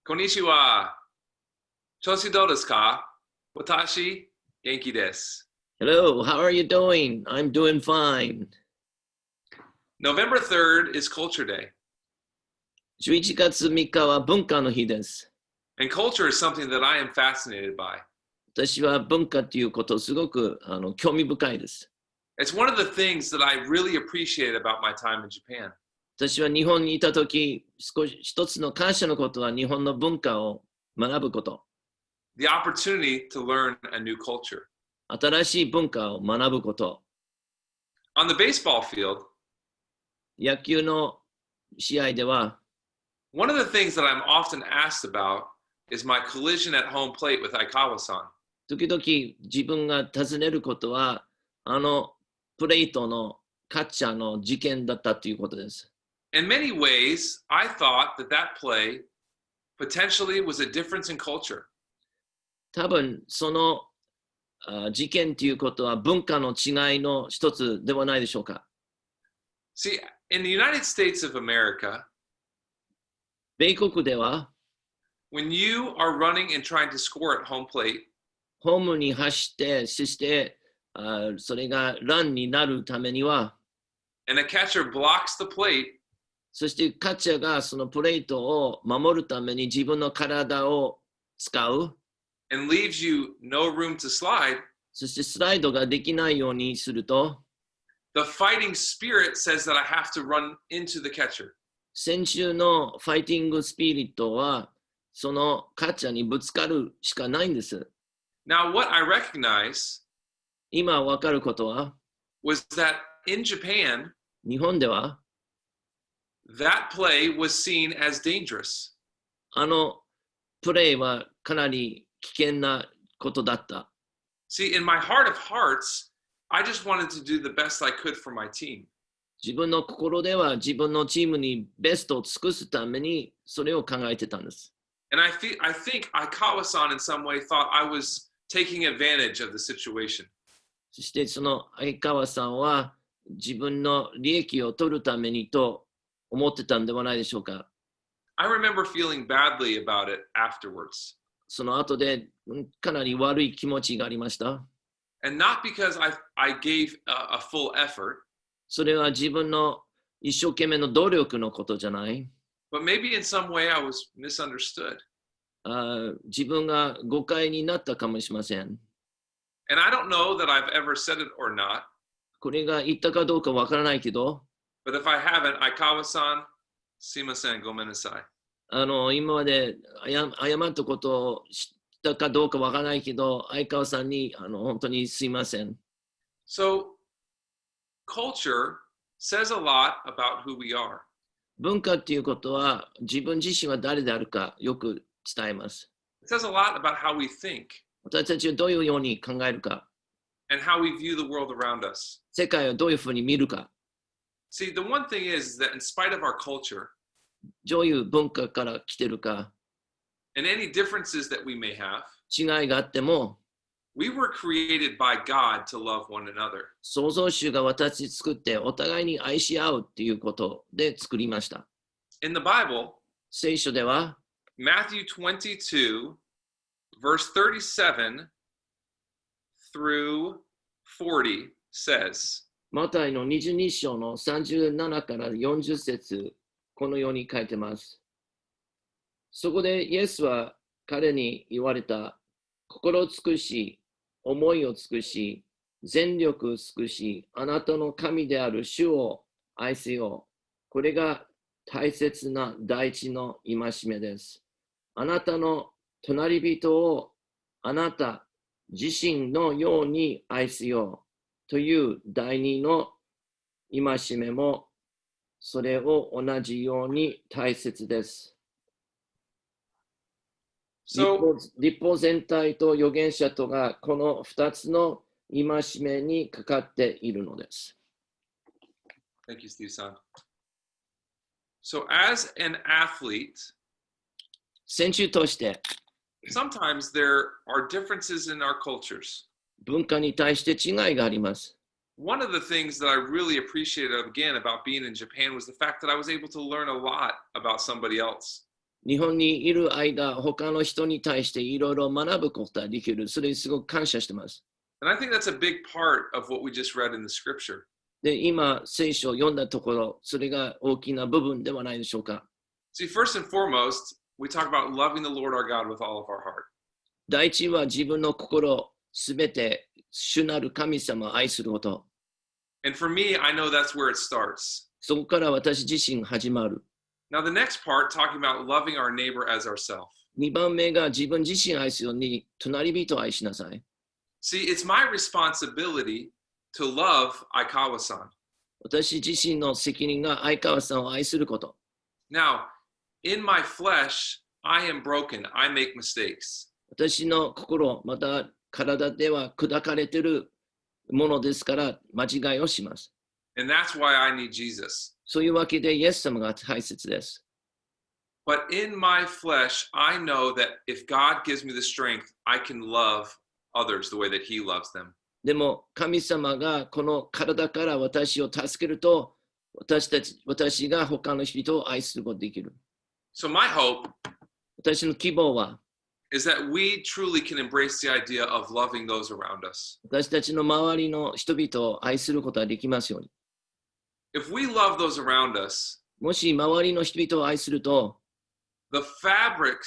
こんにちは。調子どうですか？私、元気です。Hello, how are you doing? I'm doing fine. November 3rd is Culture Day. 11月3日は文化の日です。And culture is something that I am fascinated by. 私は文化ということをすごく興味深いです。It's one of the things that I really appreciate about my time in Japan. 私は日本にいたとき、一つの感謝のことは日本の文化を学ぶこと。The opportunity to learn a new culture. 新しい文化を学ぶこと。On the baseball field, 野球の試合では、one of the things that I'm often asked about is my collision at home plate with Aikawa-san. 時々自分が尋ねることは、プレートのキャッチャーの事件だったということです。In many ways, I thought that that play potentially was a difference in culture. 多分その事件ということは文化の違いの一つではないでしょうか。See, in the United States of America, 米国では when you are running and trying to score at home plate, ホームに走って、そしてそれがランになるためには、and a catcher blocks the plate, そしてキャッチャーがそのプレートを守るために自分の体を使う。and leaves you no room to slide, そしてスライドができないようにすると、the fighting spirit says that I have to run into the catcher. 先週のファイティングスピリットは、そのキャッチャーにぶつかるしかないんです。Now, what I recognize 今わかることは、was that in Japan, 日本では、that play was seen as dangerous. プレーはかなり危険なことだった。See, in my heart of hearts, I just wanted to do the best I could for my team. 自分の心では自分のチームにベストを尽くすためにそれを考えてたんです。And I think Aikawa-san in some way thought I was taking advantage of the situation. そしてその相川さんは自分の利益を取るためにと思ってたんではないでしょうか。I remember feeling badly about it afterwards. その後でかなり悪い気持ちがありました。And not because I gave a full effort, それは自分の一生懸命の努力のことじゃない。but maybe in some way I was misunderstood. 自分が誤解になったかもしれません。And I don't know that I've ever said it or not, これが言ったかどうかわからないけど、but if I haven't, Aikawa-san, sumimasen, gomen nasai. 今まで謝ったことを知ったかどうかわからないけど、相川さんに本当にすいません。So, culture says a lot about who we are. 文化っていうことは自分自身は誰であるかよく伝えます。It says a lot about how we think 私たちはどういうように考えるか、 and how we view the world around us. 世界をどういうふうに見るか。See, the one thing is that in spite of our culture どういう文化から来てるか、 and any differences that we may have, 違いがあっても、we were created by God to love one another. 創造主が私作ってお互いに愛し合うっていうことで作りました。In the Bible, 聖書では、Matthew 22, verse 37 through 40 says, マタイの22章の37から40節、このように書いてます。そこでイエスは彼に言われた。心尽くし、思いを尽くし、全力尽くし、あなたの神である主を愛せよう。これが大切な第一の戒めです。あなたの隣人をあなた自身のように愛せようという第二の戒めもそれを同じように大切です。律法全体と預言者とがこの2つの戒めにかかっているのです。Thank you, Steve-san. So as an athlete, 選手として sometimes there are differences in our cultures. 文化に対して違いがあります。One of the things that I really appreciated again about being in Japan was the fact that I was able to learn a lot about somebody else. 日本にいる間、他の人に対していろいろ学ぶことができる。それにすごく感謝してます。And I think that's a big part of what we just read in the scripture. で、今、聖書を読んだところ、それが大きな部分ではないでしょうか。See, first and foremost, we talk about loving the Lord our God with all of our heart. 第一は自分の心すべて主なる神様を愛すること。And for me, I know that's where it starts. そこから私自身始まる。Now, the next part, talking about loving our neighbor as ourselves. 2番目が自分自身を愛すように隣人を愛しなさい。See, it's my responsibility to love Aikawa-san. 私自身の責任が相川さんを愛すること。Now, in my flesh, I am broken. I make mistakes. 私の心、また体では砕かれているものですから間違いをします。And that's why I need Jesus. そういうわけでイエス様が大切です。But in my flesh, I know that if God gives me the strength, I can love others the way that He loves them. でも神様がこの体から私を助けると、私が他の人を愛することができる。So my hope 私の希望は、is that we truly can embrace the idea of loving those around us. 私たちの周りの人々を愛することができますように。If we love those around us, もし周りの人々を愛すると、the fabric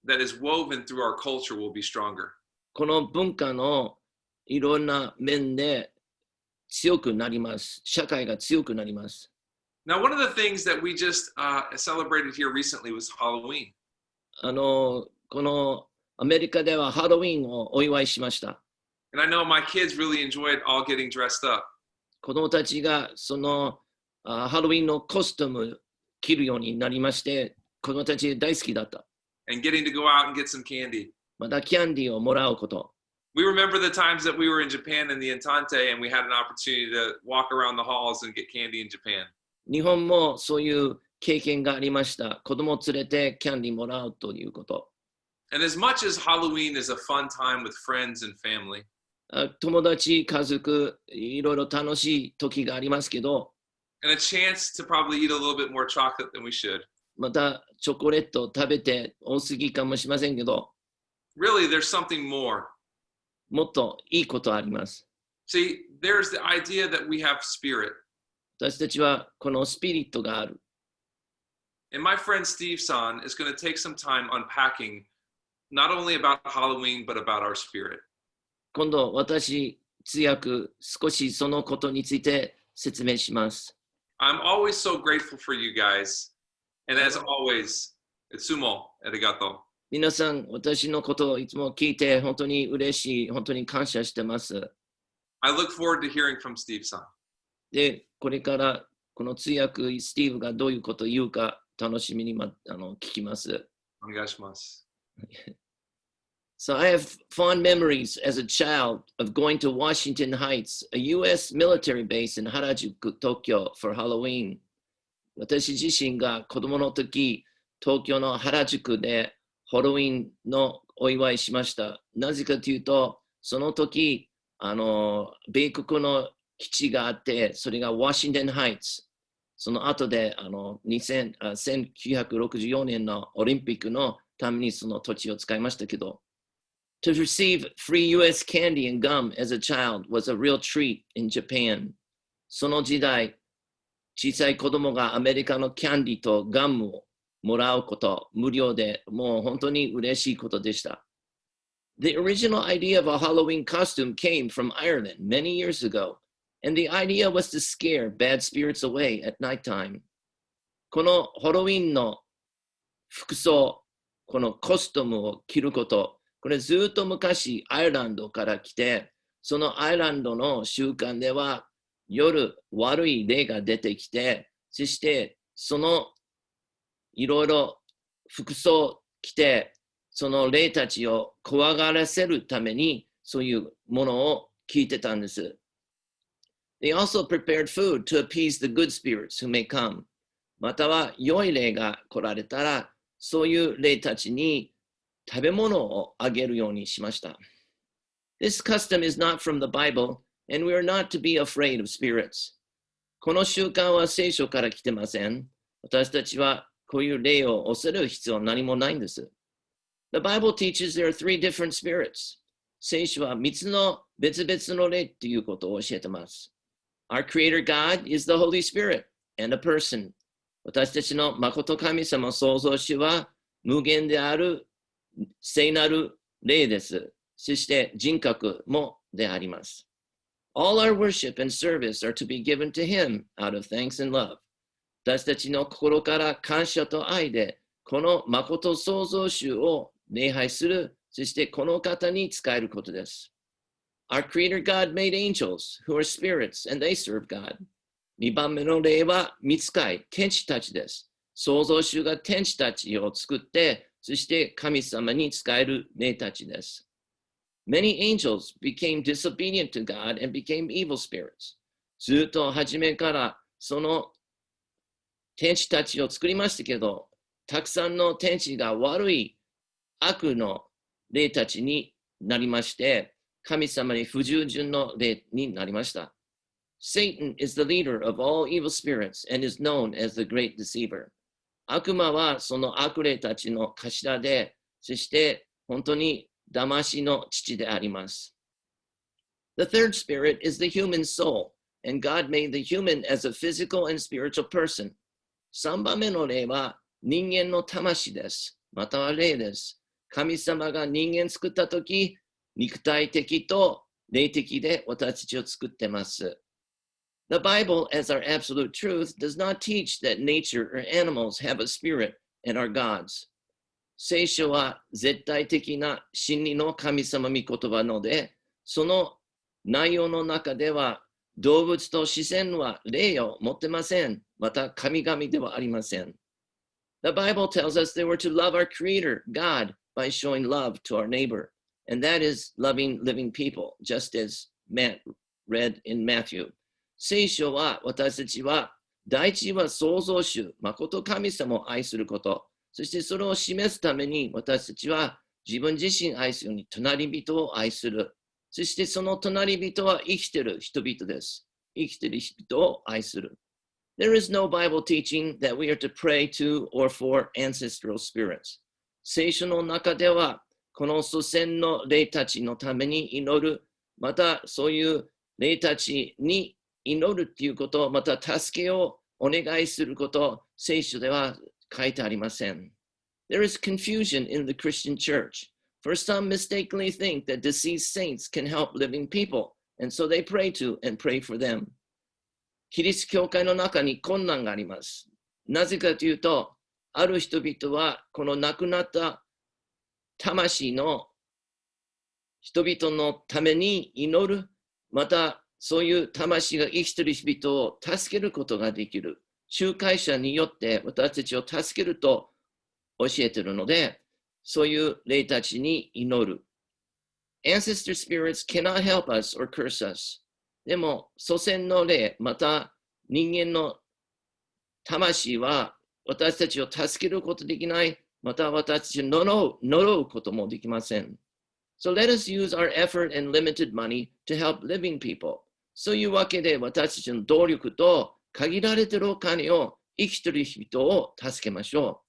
that is woven through our culture will be stronger. この文化のいろんな面で強くなります。社会が強くなります。Now, one of the things that we just celebrated here recently was Halloween. このアメリカではハロウィンをお祝いしました。And I know my kids really enjoyed all getting dressed up. 子供たちがそのハロウィンのコスチューム着るようになりまして、子供たち大好きだった。And getting to go out and get some candy. またキャンディーをもらうこと。We remember the times that we were in Japan in the Entente and we had an opportunity to walk around the halls and get candy in Japan. 日本もそういう経験がありました。子供を連れてキャンディーもらうということ。And as much as Halloween is a fun time with friends and family, 友達、家族、いろいろ楽しい時がありますけど、and a chance to probably eat a little bit more chocolate than we should. またチョコレートを食べて多すぎかもしれませんけど、Really, there's something more. もっといいことあります。See, there's the idea that we have spirit. 私たちはこのスピリットがある。And my friend Steve-san is going to take some time unpacking not only about Halloween, but about our spirit. 今度私、通訳少しそのことについて説明します。I'm always so grateful for you guys. And as always, itsumo arigato. 皆さん、私のことをいつも聞いて本当に嬉しい、本当に感謝してます。I look forward to hearing from Steve-san. で、これからこの通訳、スティーブがどういうことを言うか楽しみに聞きます。お願いします。So I have fond memories as a child of going to Washington Heights, a U.S. military base in Harajuku, Tokyo for Halloween. 私自身が子供の時、東京の原宿でハロウィンのお祝いしました。なぜかというと、その時、米国の基地があって、それがワシントンハイツ。その後で1964年のオリンピックのためにその土地を使いましたけど、To receive free US candy and gum as a child was a real treat in Japan. その時代、小さい子供がアメリカのキャンディとガムをもらうこと、無料でもう本当に嬉しいことでした。The original idea of a Halloween costume came from Ireland many years ago, and the idea was to scare bad spirits away at nighttime. このハロウィンの服装、このコスチュームを着ること、これずっと昔アイルランドから来て、そのアイルランドの習慣では夜悪い霊が出てきて、そしてそのいろいろ服装着て、その霊たちを怖がらせるためにそういうものを聞いてたんです。They also prepared food to appease the good spirits who may come. または良い霊が来られたら、そういう霊たちに食べ物をあげるようにしました。This custom is not from the Bible, and we are not to be afraid of spirits. この習慣は聖書から来てません。私たちはこういう霊を恐れる必要は何もないんです。The Bible teaches there are three different spirits. 聖書は3つの別々の霊っていうことを教えてます。Our Creator God is the Holy Spirit and a person. 私たちの誠神様創造主は無限である聖なる霊です。そして人格もであります。All our worship and service are to be given to Him out of thanks and love. 私たちの心から感謝と愛で、この誠創造主を礼拝する、そしてこの方に仕えることです。Our Creator God made angels who are spirits and they serve God. 2番目の例は御使い、天使たちです。創造主が天使たちを作って、そして神様に仕える霊たちです。Many angels became disobedient to God and became evil spirits. ずっと初めからその天使たちを作りましたけど、たくさんの天使が悪い悪の霊たちになりまして、神様に不従順の霊になりました。Satan is the leader of all evil spirits and is known as the great deceiver. 悪魔はその悪霊たちの頭で、そして本当に騙しの父であります。The third spirit is the human soul, and God made the human as a physical and spiritual person. 3番目の霊は人間の魂です。または霊です。神様が人間作ったとき、肉体的と霊的で私たちを作ってます。The Bible, as our absolute truth, does not teach that nature or animals have a spirit and are gods. 聖書は絶対的な真理の神様御言葉ので、その内容の中では動物と自然は霊を持ってません。また神々ではありません。The Bible tells us that we're to love our Creator, God, by showing love to our neighbor. And that is loving living people, just as Matt read in Matthew. 聖書は私たちは第一は創造主、誠神様を愛すること。そしてそれを示すために私たちは自分自身愛するように隣人を愛する。そしてその隣人は生きている人々です。生きている人を愛する。There is no Bible teaching that we are to pray to or for ancestral spirits. 聖書の中ではこの祖先の霊たちのために祈る。またそういう霊たちに祈るっていうこと、また助けをお願いすること、聖書では書いてありません。There is confusion in the Christian church, for some mistakenly think that deceased saints can help living people, and so they pray to and pray for them. キリスト教会の中に困難があります。なぜかというと、ある人々はこの亡くなった魂の人々のために祈る、またそういう魂が生きている人々を助けることができる。仲介者によって私たちを助けると教えているので、そういう霊たちに祈る。Ancestor spirits cannot help us or curse us. でも、祖先の霊、また人間の魂は私たちを助けることできない、また私たちを呪うこともできません。So let us use our effort and limited money to help living people. そういうわけで私たちの努力と限られているお金を生きている人を助けましょ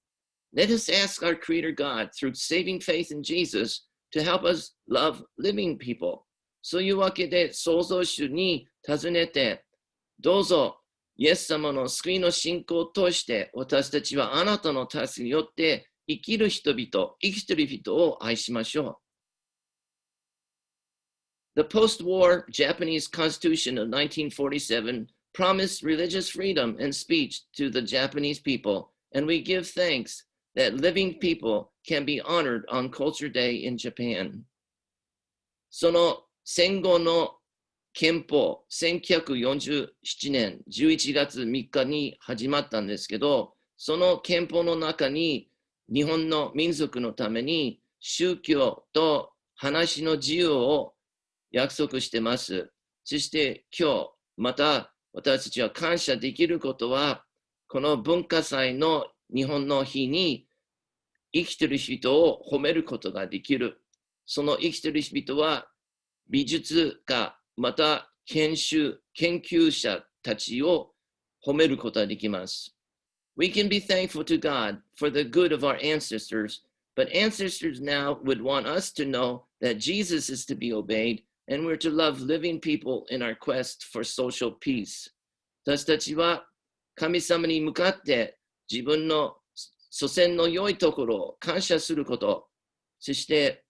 う。Let us ask our Creator God through saving faith in Jesus to help us love living people. そういうわけで創造主に尋ねて、どうぞイエス様の救いの信仰を通して私たちはあなたの助けによって生きる人々、生きている人を愛しましょう。The post-war Japanese Constitution of 1947 promised religious freedom and speech to the Japanese people, and we give thanks that living people can be honored on Culture Day in Japan. その戦後の憲法、1947年11月3日に始まったんですけど、その憲法の中に日本の民族のために宗教と話の自由を約束してます。そして今日、また私たちは感謝できることは、この文化祭の日本の日に生きている人を褒めることができる。その生きている人は美術家、また研究者たちを褒めることができます。We can be thankful to God for the good of our ancestors, but ancestors now would want us to know that Jesus is to be obeyed, and we're to love living people in our quest for social peace. 私たちは神様に向かって自分の祖先の良いところを感謝すること、そして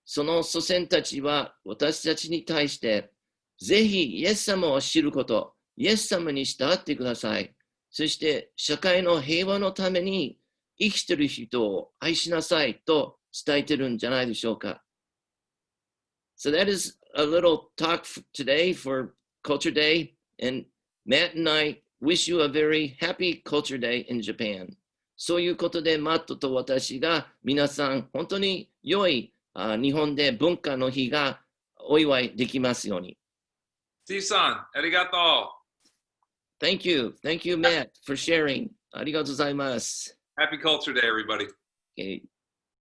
その祖先たちは私たちに対してぜひイエス様を知ること、イエス様に従ってください。そして社会の平和のために生きている人を愛しなさいと伝えてるんじゃないでしょうか。So that is a little talk today for Culture Day, and Matt and I wish you a very happy Culture Day in Japan. そういうことでマットと私が皆さん本当に良い日本で文化の日がお祝いできますように。T-san, arigato. Thank you. Thank you, Matt, for sharing. ありがとうございます。Happy Culture Day, everybody. Okay.